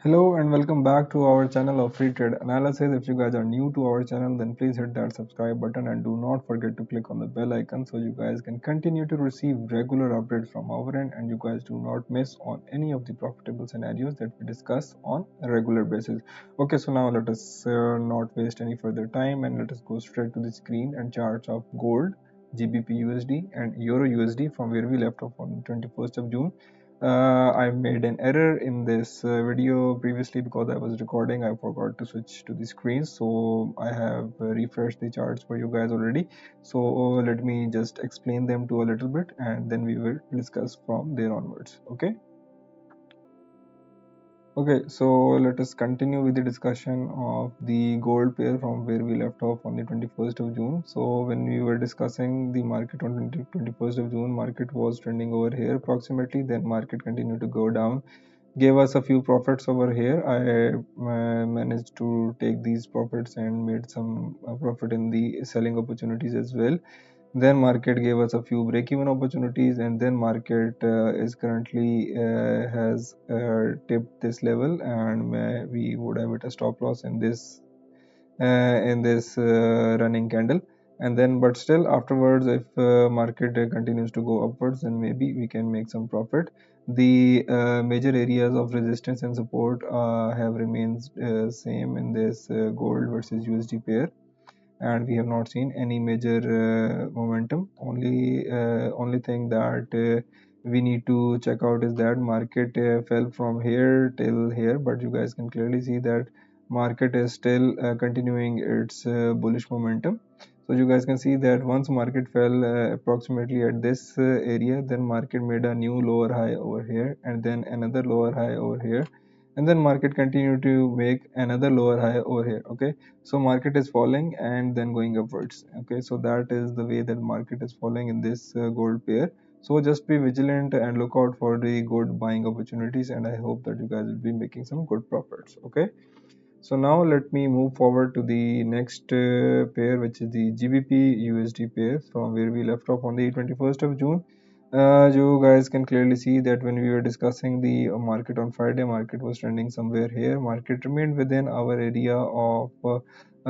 Hello and welcome back to our channel of free trade analysis. If you guys are new to our channel, then please hit that subscribe button and do not forget to click on the bell icon so you guys can continue to receive regular updates from our end and you guys do not miss on any of the profitable scenarios that we discuss on a regular basis. Okay, so now let us not waste any further time and let us go straight to the screen and charts of gold, GBP and Euro USD from where we left off on 21st of June. I made an error in this video previously because I was recording. I forgot to switch to the screen, so I have refreshed the charts for you guys already. So let me just explain them to a little bit and then we will discuss from there onwards. Okay, so let us continue with the discussion of the gold pair from where we left off on the 21st of June. So when we were discussing the market on 21st of June, market was trending over here approximately, then market continued to go down, gave us a few profits over here. I managed to take these profits and made some profit in the selling opportunities as well. Then market gave us a few break-even opportunities, and then market is currently has tipped this level, and we would have it a stop loss in this running candle. And then but still afterwards, if market continues to go upwards, then maybe we can make some profit. The major areas of resistance and support have remained same in this gold versus USD pair, and we have not seen any major momentum. Only thing that we need to check out is that market fell from here till here, but you guys can clearly see that market is still continuing its bullish momentum. So you guys can see that once market fell approximately at this area, then market made a new lower high over here and then another lower high over here, and then market continued to make another lower high over here. Okay, so market is falling and then going upwards. Okay, so that is the way that market is falling in this gold pair. So just be vigilant and look out for the good buying opportunities, and I hope that you guys will be making some good profits. Okay, so now let me move forward to the next pair, which is the GBP USD pair from where we left off on the 21st of June. You guys can clearly see that when we were discussing the market on Friday, market was trending somewhere here. Market remained within our area of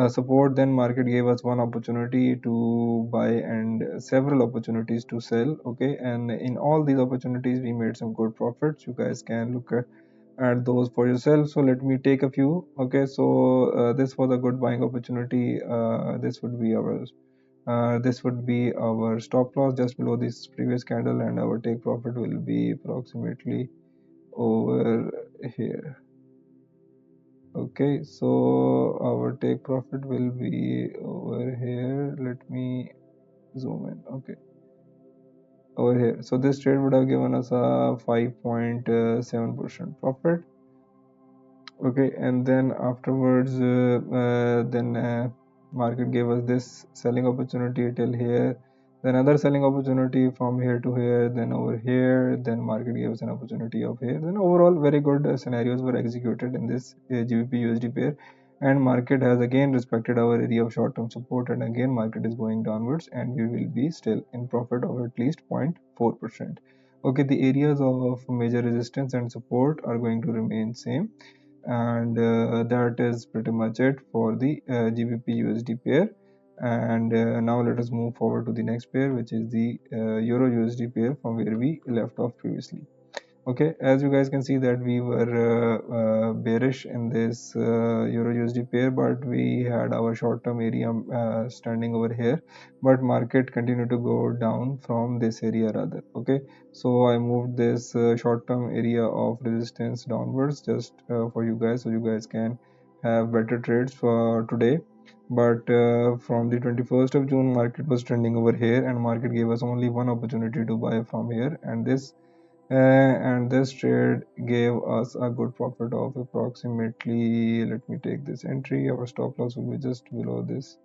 support. Then market gave us one opportunity to buy and several opportunities to sell. Okay, and in all these opportunities, we made some good profits. You guys can look at those for yourself. So let me take a few. Okay, so this was a good buying opportunity. This would be our stop loss just below this previous candle, and our take profit will be approximately over here. Okay, so our take profit will be over here. Let me zoom in. Okay, over here. So this trade would have given us a 5.7% profit. Okay, and then afterwards market gave us this selling opportunity till here, then another selling opportunity from here to here, then over here, then market gave us an opportunity of here. Then overall very good scenarios were executed in this GBP USD pair, and market has again respected our area of short-term support, and again market is going downwards, and we will be still in profit of at least 0.4%. Okay, the areas of major resistance and support are going to remain same, and that is pretty much it for the GBP USD pair. And now let us move forward to the next pair, which is the Euro USD pair from where we left off previously. Okay, as you guys can see that we were bearish in this Euro USD pair, but we had our short-term area standing over here, but market continued to go down from this area rather. Okay, so I moved this short-term area of resistance downwards just for you guys, so you guys can have better trades for today. But from the 21st of June, market was trending over here, and market gave us only one opportunity to buy from here, and this trade gave us a good profit of approximately, let me take this entry, our stop loss will be just below this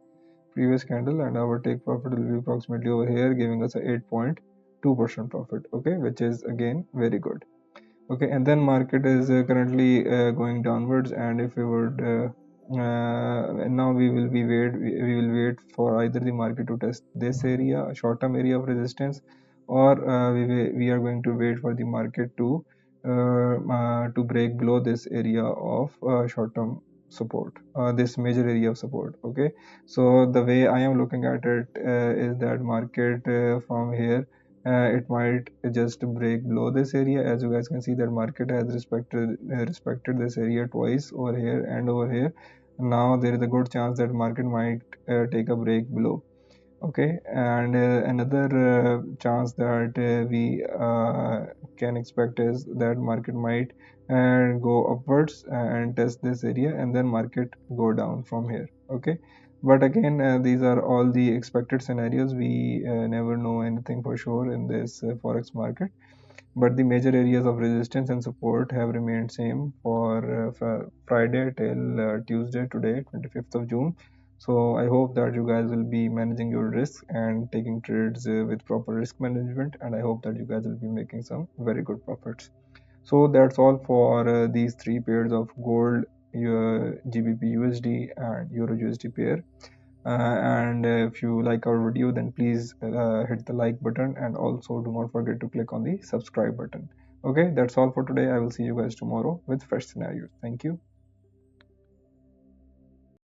previous candle, and our take profit will be approximately over here, giving us a 8.2% profit. Okay, which is again very good. Okay, and then market is currently going downwards, and if we would and now we will wait for either the market to test this area, a short-term area of resistance, or we are going to wait for the market to to break below this area of short-term support, this major area of support. Okay, so the way I am looking at it is that market from here, it might just break below this area. As you guys can see, that market has respected this area twice, over here and over here. Now there is a good chance that market might take a break below. Okay, and another chance that we can expect is that market might go upwards and test this area, and then market go down from here. Okay, but again, these are all the expected scenarios. We never know anything for sure in this forex market, but the major areas of resistance and support have remained same for Friday till Tuesday today, 25th of June. So I hope that you guys will be managing your risk and taking trades with proper risk management, and I hope that you guys will be making some very good profits. So that's all for these three pairs of gold, GBP USD, and Euro USD pair. And if you like our video, then please hit the like button, and also do not forget to click on the subscribe button. Okay, that's all for today. I will see you guys tomorrow with fresh scenarios. Thank you.